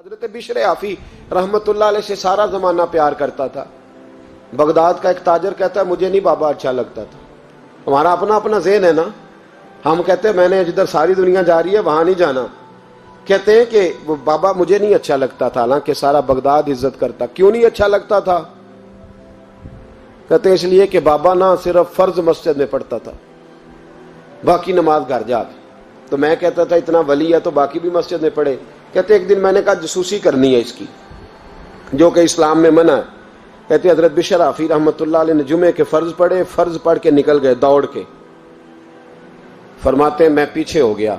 حضرت بشر عافی رحمت اللہ علیہ سے سارا زمانہ پیار کرتا تھا. بغداد کا ایک تاجر کہتا ہے مجھے نہیں بابا اچھا لگتا تھا. ہمارا اپنا اپنا ذہن ہے نا, ہم کہتے ہیں میں نے جدھر ساری دنیا جا رہی ہے وہاں نہیں جانا. کہتے ہیں کہ وہ بابا مجھے نہیں اچھا لگتا تھا, حالانکہ سارا بغداد عزت کرتا. کیوں نہیں اچھا لگتا تھا؟ کہتے ہیں اس لیے کہ بابا نہ صرف فرض مسجد میں پڑھتا تھا, باقی نماز گھر جا کے. تو میں کہتا تھا اتنا ولی ہے تو باقی بھی مسجد میں پڑھے. کہتے ایک دن میں نے کہا جسوسی کرنی ہے اس کی, جو کہ اسلام میں منع ہے. کہتے حضرت بشر عافی رحمۃ اللہ علیہ نے جمعے کے فرض پڑھے, فرض پڑھ کے نکل گئے دوڑ کے. فرماتے ہیں میں پیچھے ہو گیا.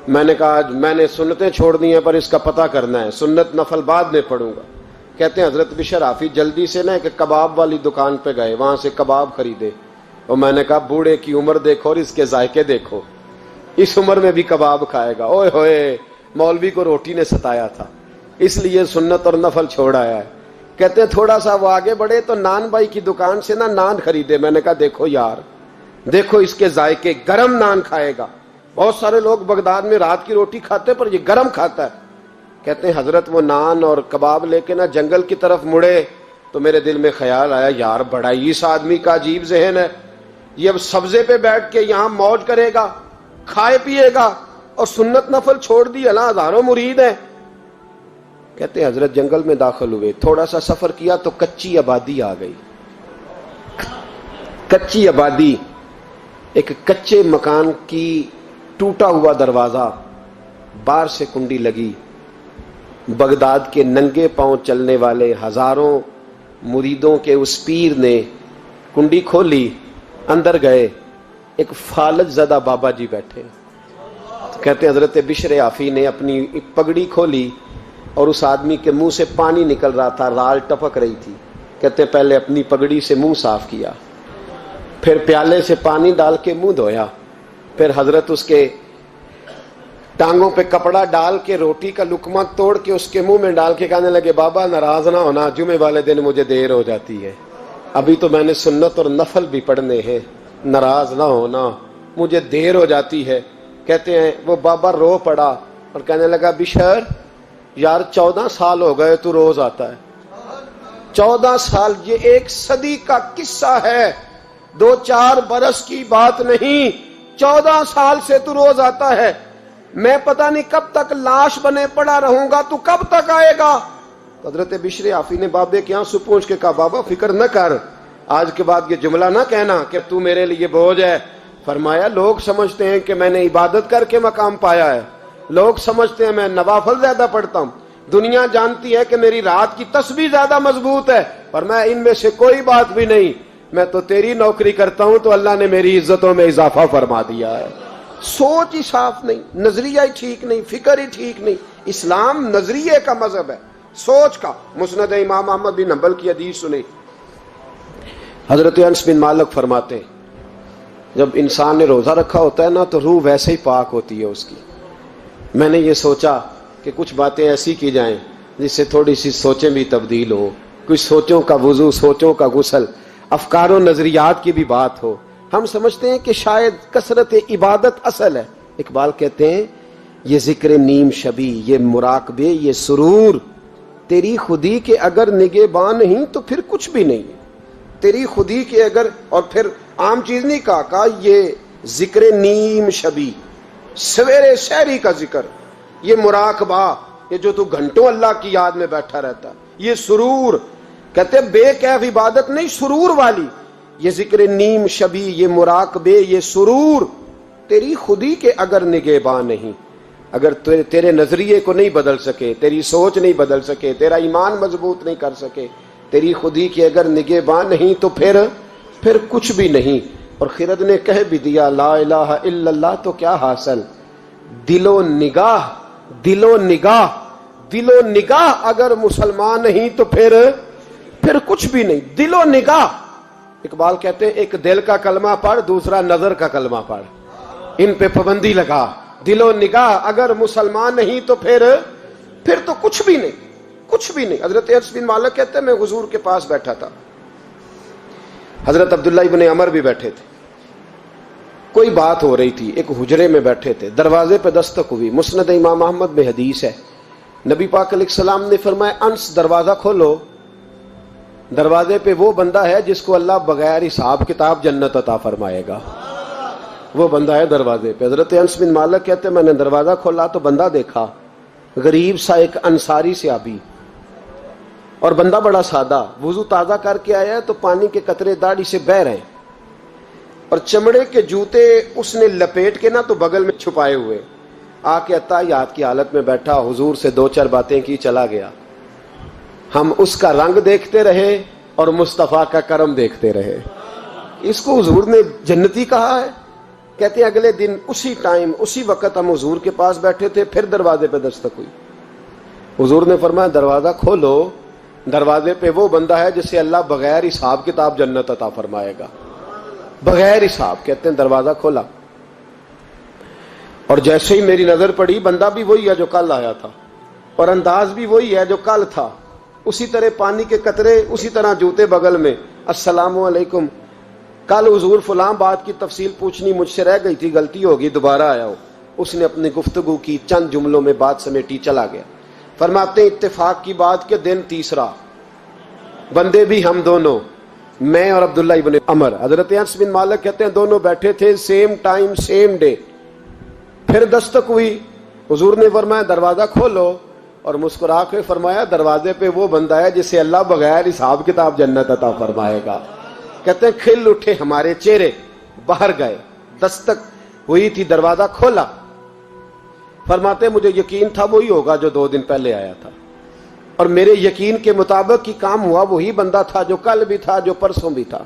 میں نے کہا میں نے سنتیں چھوڑ دی ہیں پر اس کا پتہ کرنا ہے, سنت نفل بعد میں پڑھوں گا. کہتے ہیں حضرت بشر عافی جلدی سے نا ایک کباب والی دکان پہ گئے, وہاں سے کباب خریدے. اور میں نے کہا بوڑھے کی عمر دیکھو اور اس کے ذائقے دیکھو, اس عمر میں بھی کباب کھائے گا. اوئے ہوئے, مولوی کو روٹی نے ستایا تھا اس لیے سنت اور نفل چھوڑ آیا ہے. کہتے ہیں تھوڑا سا وہ آگے بڑھے تو نان بھائی کی دکان سے نا نان خریدے. میں نے کہا دیکھو یار, دیکھو اس کے ذائقے, گرم نان کھائے گا. بہت سارے لوگ بغداد میں رات کی روٹی کھاتے پر یہ گرم کھاتا ہے. کہتے ہیں حضرت وہ نان اور کباب لے کے نا جنگل کی طرف مڑے تو میرے دل میں خیال آیا یار بڑا ہی اس آدمی کا عجیب ذہن ہے, یہ اب سبزے پہ بیٹھ کے یہاں موج کرے گا, کھائے پیے گا, اور سنت نفل چھوڑ دی. اللہ ہزاروں مرید ہیں. کہتے ہیں حضرت جنگل میں داخل ہوئے, تھوڑا سا سفر کیا تو کچی آبادی آ گئی. کچی آبادی, ایک کچے مکان کی ٹوٹا ہوا دروازہ, باہر سے کنڈی لگی. بغداد کے ننگے پاؤں چلنے والے ہزاروں مریدوں کے اس پیر نے کنڈی کھولی, اندر گئے. ایک فالج زدہ بابا جی بیٹھے. کہتے ہیں حضرت بشر عافی نے اپنی پگڑی کھولی اور اس آدمی کے منہ سے پانی نکل رہا تھا, رال ٹپک رہی تھی. کہتے ہیں پہلے اپنی پگڑی سے منہ صاف کیا, پھر پیالے سے پانی ڈال کے منہ دھویا, پھر حضرت اس کے ٹانگوں پہ کپڑا ڈال کے روٹی کا لقمہ توڑ کے اس کے منہ میں ڈال کے کہنے لگے بابا ناراض نہ ہونا, جمعے والے دن مجھے دیر ہو جاتی ہے, ابھی تو میں نے سنت اور نفل بھی پڑھنے ہیں, ناراض نہ ہونا مجھے دیر ہو جاتی ہے. کہتے ہیں وہ بابا رو پڑا اور کہنے لگا بشر یار 14 سال ہو گئے تو روز آتا ہے. 14 سال, یہ 1 صدی کا قصہ ہے, 2-4 برس کی بات نہیں. 14 سال سے تو روز آتا ہے. میں پتہ نہیں کب تک لاش بنے پڑا رہوں گا, تو کب تک آئے گا؟ حضرت بشر عافی نے بابے کے یہاں سے پوچھ کے کہا بابا فکر نہ کر, آج کے بعد یہ جملہ نہ کہنا کہ تو میرے لیے بوجھ ہے. فرمایا لوگ سمجھتے ہیں کہ میں نے عبادت کر کے مقام پایا ہے, لوگ سمجھتے ہیں میں نوافل زیادہ پڑھتا ہوں, دنیا جانتی ہے کہ میری رات کی تسبیح زیادہ مضبوط ہے, پر میں ان میں سے کوئی بات بھی نہیں. میں تو تیری نوکری کرتا ہوں تو اللہ نے میری عزتوں میں اضافہ فرما دیا ہے. سوچ ہی صاف نہیں, نظریہ ہی ٹھیک نہیں, فکر ہی ٹھیک نہیں. اسلام نظریے کا مذہب ہے, سوچ کا. مسند امام احمد بن حنبل کی حدیث سنی, حضرت انس بن مالک فرماتے ہیں جب انسان نے روزہ رکھا ہوتا ہے نا تو روح ویسے ہی پاک ہوتی ہے اس کی. میں نے یہ سوچا کہ کچھ باتیں ایسی کی جائیں جس سے تھوڑی سی سوچیں بھی تبدیل ہو, کچھ سوچوں کا وضو, سوچوں کا غسل, افکار و نظریات کی بھی بات ہو. ہم سمجھتے ہیں کہ شاید کثرت عبادت اصل ہے. اقبال کہتے ہیں یہ ذکر نیم شبی, یہ مراقبے, یہ سرور, تیری خودی کے اگر نگہباں نہیں تو پھر کچھ بھی نہیں. تیری خودی کے اگر, اور پھر عام چیز نہیں کہا یہ ذکر نیم شبی, سویرے سحری کا ذکر, یہ مراقبہ, یہ جو تو گھنٹوں اللہ کی یاد میں بیٹھا رہتا, یہ سرور. کہتے بے کیف عبادت نہیں, سرور والی. یہ ذکر نیم شبی, یہ مراقبے, یہ سرور, تیری خودی کے اگر نگہباں نہیں, اگر تیرے نظریے کو نہیں بدل سکے, تیری سوچ نہیں بدل سکے, تیرا ایمان مضبوط نہیں کر سکے, تیری خودی کے اگر نگہباں نہیں تو پھر کچھ بھی نہیں. اور خرد نے کہہ بھی دیا لا الہ الا اللہ تو کیا حاصل, دل و نگاہ, دل و نگاہ, دل و نگاہ اگر مسلمان نہیں تو پھر کچھ بھی نہیں. دل و نگاہ. اقبال کہتے ہیں ایک دل کا کلمہ پڑھ, دوسرا نظر کا کلمہ پڑھ, ان پہ پابندی لگا. دل و نگاہ اگر مسلمان نہیں تو پھر تو کچھ بھی نہیں, کچھ بھی نہیں. حضرت انس بن مالک کہتے ہیں میں حضور کے پاس بیٹھا تھا, حضرت عبداللہ ابن عمر بھی بیٹھے تھے, کوئی بات ہو رہی تھی, ایک حجرے میں بیٹھے تھے, دروازے پہ دستک ہوئی. مسند امام احمد میں حدیث ہے نبی پاک علیہ السلام نے فرمایا انس دروازہ کھولو، دروازے پہ وہ بندہ ہے جس کو اللہ بغیر حساب کتاب جنت عطا فرمائے گا، وہ بندہ ہے دروازے پہ۔ حضرت انس بن مالک کہتے ہیں میں نے دروازہ کھولا تو بندہ دیکھا، غریب سا ایک انصاری صحابی، اور بندہ بڑا سادہ، وضو تازہ کر کے آیا ہے تو پانی کے قطرے داڑھی سے بہہ رہے ہیں، اور چمڑے کے جوتے اس نے لپیٹ کے تو بغل میں چھپائے ہوئے، آ کے اتحیات کی حالت میں بیٹھا، حضور سے دو چار باتیں کی، چلا گیا۔ ہم اس کا رنگ دیکھتے رہے اور مصطفیٰ کا کرم دیکھتے رہے۔ اس کو حضور نے جنتی کہا ہے۔ کہتے ہیں اگلے دن اسی ٹائم اسی وقت ہم حضور کے پاس بیٹھے تھے، پھر دروازے پہ دستک ہوئی، حضور نے فرمایا دروازہ کھولو، دروازے پہ وہ بندہ ہے جسے اللہ بغیر حساب کتاب جنت عطا فرمائے گا، بغیر حساب۔ کہتے ہیں دروازہ کھولا، اور جیسے ہی میری نظر پڑی، بندہ بھی وہی ہے جو کل آیا تھا، اور انداز بھی وہی ہے جو کل تھا، اسی طرح پانی کے قطرے، اسی طرح جوتے بغل میں، السلام علیکم، کل حضور فلاں بات کی تفصیل پوچھنی مجھ سے رہ گئی تھی، غلطی ہوگی، دوبارہ آیا ہو۔ اس نے اپنی گفتگو کی، چند جملوں میں بات سمیٹی، چلا گیا۔ فرماتے ہیں اتفاق کی بات کہ دن تیسرا، بندے بھی ہم دونوں، میں اور عبداللہ ابن عمر، حضرت انس بن مالک کہتے ہیں دونوں بیٹھے تھے، سیم ٹائم سیم ڈے۔ پھر دستک ہوئی، حضور نے فرمایا دروازہ کھولو، اور مسکرا کے فرمایا دروازے پہ وہ بندہ ہے جسے اللہ بغیر حساب کتاب جنت عطا فرمائے گا۔ کہتے ہیں کھل اٹھے ہمارے چہرے، باہر گئے، دستک ہوئی تھی، دروازہ کھولا۔ فرماتے مجھے یقین تھا وہی ہوگا جو 2 دن پہلے آیا تھا، اور میرے یقین کے مطابق ہی کام ہوا، وہی بندہ تھا جو کل بھی تھا، جو پرسوں بھی تھا،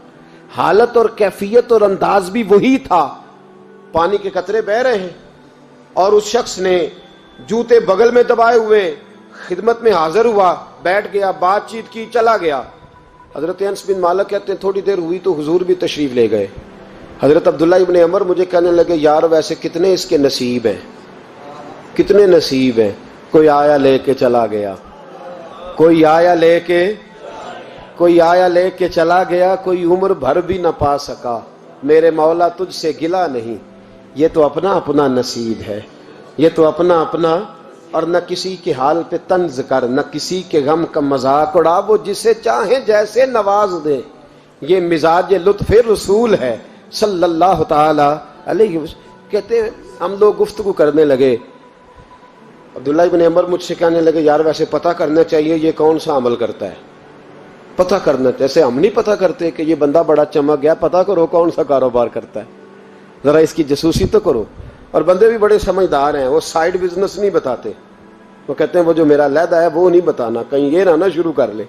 حالت اور کیفیت اور انداز بھی وہی تھا، پانی کے قطرے بہ رہے ہیں، اور اس شخص نے جوتے بغل میں دبائے ہوئے خدمت میں حاضر ہوا، بیٹھ گیا، بات چیت کی، چلا گیا۔ حضرت انس بن مالک کہتے ہیں تھوڑی دیر ہوئی تو حضور بھی تشریف لے گئے۔ حضرت عبداللہ ابن عمر مجھے کہنے لگے یار ویسے کتنے اس کے نصیب ہیں، کتنے نصیب ہیں، کوئی آیا لے کے چلا گیا، کوئی آیا لے کے چلا گیا، کوئی عمر بھر بھی نہ پا سکا، میرے مولا تجھ سے گلا نہیں، یہ تو اپنا اپنا نصیب ہے، یہ تو اپنا اپنا، اور نہ کسی کے حال پہ طنز کر، نہ کسی کے غم کا مذاق اڑا، وہ جسے چاہے جیسے نواز دے، یہ مزاج لطف رسول ہے صلی اللہ تعالی علیہ وسلم۔ کہتے ہیں ہم لوگ گفتگو کرنے لگے، عبداللہ ابن عمر مجھ سے کہنے لگے یار ویسے پتہ کرنا چاہیے یہ کون سا عمل کرتا ہے، پتہ کرنا، جیسے ہم نہیں پتہ کرتے کہ یہ بندہ بڑا چمک گیا، پتہ کرو کون سا کاروبار کرتا ہے، ذرا اس کی جاسوسی تو کرو۔ اور بندے بھی بڑے سمجھدار ہیں، وہ سائیڈ بزنس نہیں بتاتے، وہ کہتے ہیں وہ جو میرا علیحدہ ہے وہ نہیں بتانا، کہیں یہ نہ شروع کر لے۔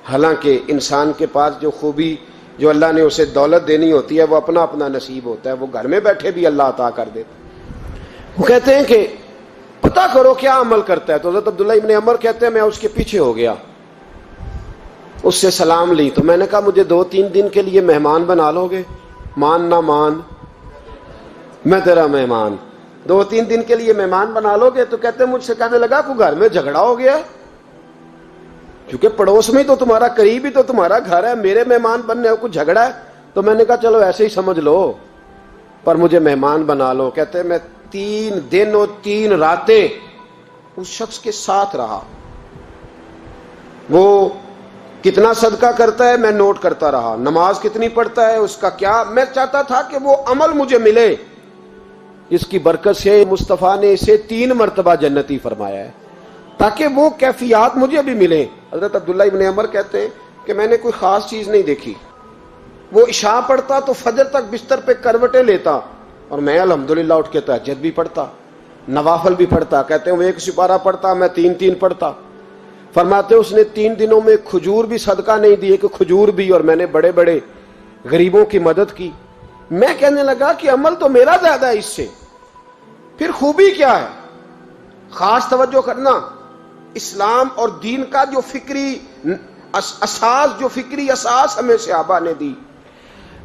حالانکہ انسان کے پاس جو خوبی، جو اللہ نے اسے دولت دینی ہوتی ہے، وہ اپنا اپنا نصیب ہوتا ہے، وہ گھر میں بیٹھے بھی اللہ عطا کر دیتا۔ وہ کہتے ہیں کہ پتہ کرو کیا عمل کرتا ہے، تو حضرت عبداللہ ابن عمر کہتے ہیں میں اس کے پیچھے ہو گیا، اس سے سلام لی، تو میں نے کہا مجھے 2-3 دن کے لیے مہمان بنا لو گے، مان نہ مان میں تیرا مہمان، 2-3 دن کے لیے مہمان بنا لو گے؟ تو کہتے ہیں مجھ سے کہنے لگا کوئی گھر میں جھگڑا ہو گیا، کیونکہ پڑوس میں تو تمہارا، قریب ہی تو تمہارا گھر ہے، میرے مہمان بننے ہو، کچھ جھگڑا ہے؟ تو میں نے کہا چلو ایسے ہی سمجھ لو، پر مجھے مہمان بنا لو۔ کہتے ہیں میں 3 دن اور 3 راتیں اس شخص کے ساتھ رہا، وہ کتنا صدقہ کرتا ہے میں نوٹ کرتا رہا، نماز کتنی پڑھتا ہے، اس کا کیا، میں چاہتا تھا کہ وہ عمل مجھے ملے، اس کی برکت سے مصطفیٰ نے اسے 3 مرتبہ جنتی فرمایا ہے، تاکہ وہ کیفیات مجھے بھی ملیں۔ حضرت عبداللہ ابن عمر کہتے ہیں کہ میں نے کوئی خاص چیز نہیں دیکھی، وہ عشاء پڑھتا تو فجر تک بستر پہ کروٹیں لیتا، اور میں الحمدللہ اٹھ کے تہجد بھی پڑھتا، نوافل بھی پڑھتا۔ کہتے ہیں وہ 1 سپارہ پڑھتا، میں 3 پڑھتا۔ فرماتے اس نے 3 دنوں میں کھجور بھی صدقہ نہیں دیے، کہ کھجور بھی، اور میں نے بڑے بڑے غریبوں کی مدد کی۔ میں کہنے لگا کہ عمل تو میرا زیادہ ہے اس سے، پھر خوبی کیا ہے؟ خاص توجہ کرنا، اسلام اور دین کا جو فکری اساس ہمیں صحابہ نے دی۔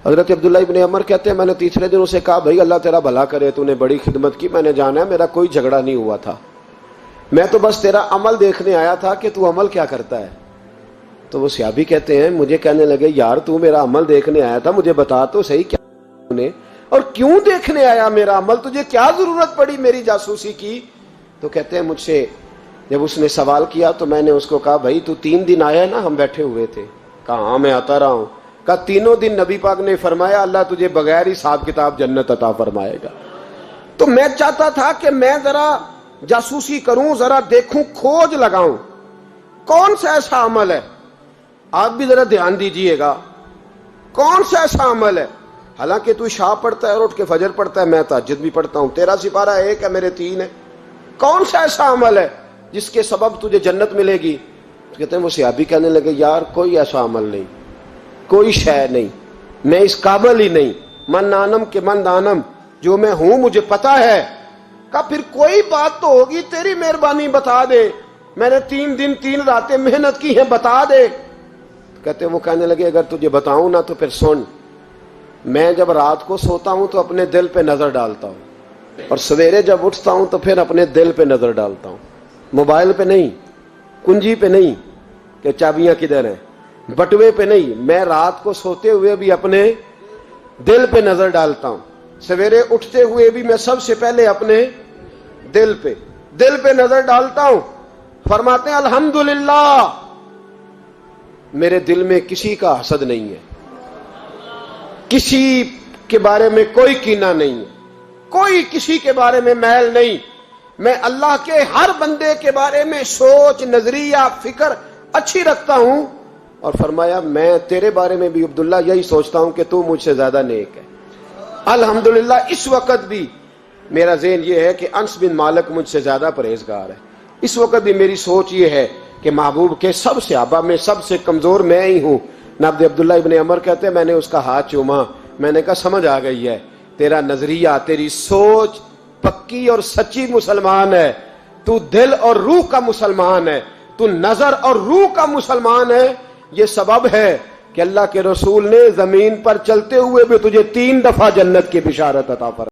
حضرت عبداللہ ابن عمر کہتے ہیں میں نے تیسرے دن اسے کہا بھائی اللہ تیرا بھلا کرے، تو نے بڑی خدمت کی، میں نے جانا ہے، میرا کوئی جھگڑا نہیں ہوا تھا، میں تو بس تیرا عمل دیکھنے آیا تھا کہ تو عمل کیا کرتا ہے۔ تو وہ صحابی کہتے ہیں مجھے کہنے لگے یار تو میرا عمل دیکھنے آیا تھا، مجھے بتا تو صحیح کیا نے، اور کیوں دیکھنے آیا میرا عمل، تجھے کیا ضرورت پڑی میری جاسوسی کی؟ تو کہتے ہیں مجھ سے جب اس نے سوال کیا تو میں نے اس کو کہا بھائی تو 3 دن آیا نا، ہم بیٹھے ہوئے تھے؟ کہا ہاں میں آتا رہا ہوں۔ کہا 3 دن نبی پاک نے فرمایا اللہ تجھے بغیر حساب کتاب جنت عطا فرمائے گا۔ تو میں چاہتا تھا کہ میں ذرا جاسوسی کروں، ذرا دیکھوں، کھوج لگاؤں کون سا ایسا عمل ہے، آپ بھی ذرا دھیان دیجئے گا، کون سا ایسا عمل ہے؟ حالانکہ تو عشاء پڑھتا ہے اور اٹھ کے فجر پڑھتا ہے، میں تہجد بھی پڑھتا ہوں، تیرا سپارہ 1 ہے میرے 3 ہے، کون سا ایسا عمل ہے جس کے سبب تجھے جنت ملے گی؟ تو کہتے ہیں وہ صحابی کہنے لگے یار کوئی ایسا عمل نہیں، کوئی شے نہیں، میں اس قابل ہی نہیں، من نانم کے من دانم، جو میں ہوں مجھے پتا ہے۔ کہا پھر کوئی بات تو ہوگی، تیری مہربانی بتا دے، میں نے 3 دن 3 راتیں محنت کی ہیں، بتا دے۔ کہتے وہ کہنے لگے اگر تجھے بتاؤں نا تو پھر سن، میں جب رات کو سوتا ہوں تو اپنے دل پہ نظر ڈالتا ہوں، اور سویرے جب اٹھتا ہوں تو پھر اپنے دل پہ نظر ڈالتا ہوں، موبائل پہ نہیں، کنجی پہ نہیں کہ چابیاں کدھر ہیں، بٹوے پہ نہیں، میں رات کو سوتے ہوئے بھی اپنے دل پہ نظر ڈالتا ہوں، سویرے اٹھتے ہوئے بھی میں سب سے پہلے اپنے دل پہ نظر ڈالتا ہوں۔ فرماتے ہیں الحمدللہ میرے دل میں کسی کا حسد نہیں ہے، کسی کے بارے میں کوئی کینہ نہیں ہے، کوئی کسی کے بارے میں میل نہیں، میں اللہ کے ہر بندے کے بارے میں سوچ، نظریہ، فکر اچھی رکھتا ہوں۔ اور فرمایا میں تیرے بارے میں بھی عبداللہ یہی سوچتا ہوں کہ تو مجھ سے زیادہ نیک ہے۔ الحمدللہ اس وقت بھی میرا ذہن یہ ہے کہ انس بن مالک مجھ سے زیادہ پرہیزگار ہے، اس وقت بھی میری سوچ یہ ہے کہ محبوب کے سب صحابہ میں سب سے کمزور میں ہی ہوں۔ نبی عبداللہ ابن عمر کہتے ہیں میں نے اس کا ہاتھ چوما، میں نے کہا سمجھ آ گئی ہے، تیرا نظریہ، تیری سوچ پکی اور سچی مسلمان ہے، تو دل اور روح کا مسلمان ہے، تو نظر اور روح کا مسلمان ہے۔ یہ سبب ہے کہ اللہ کے رسول نے زمین پر چلتے ہوئے بھی تجھے 3 دفعہ جنت کی بشارت عطا فرمائی۔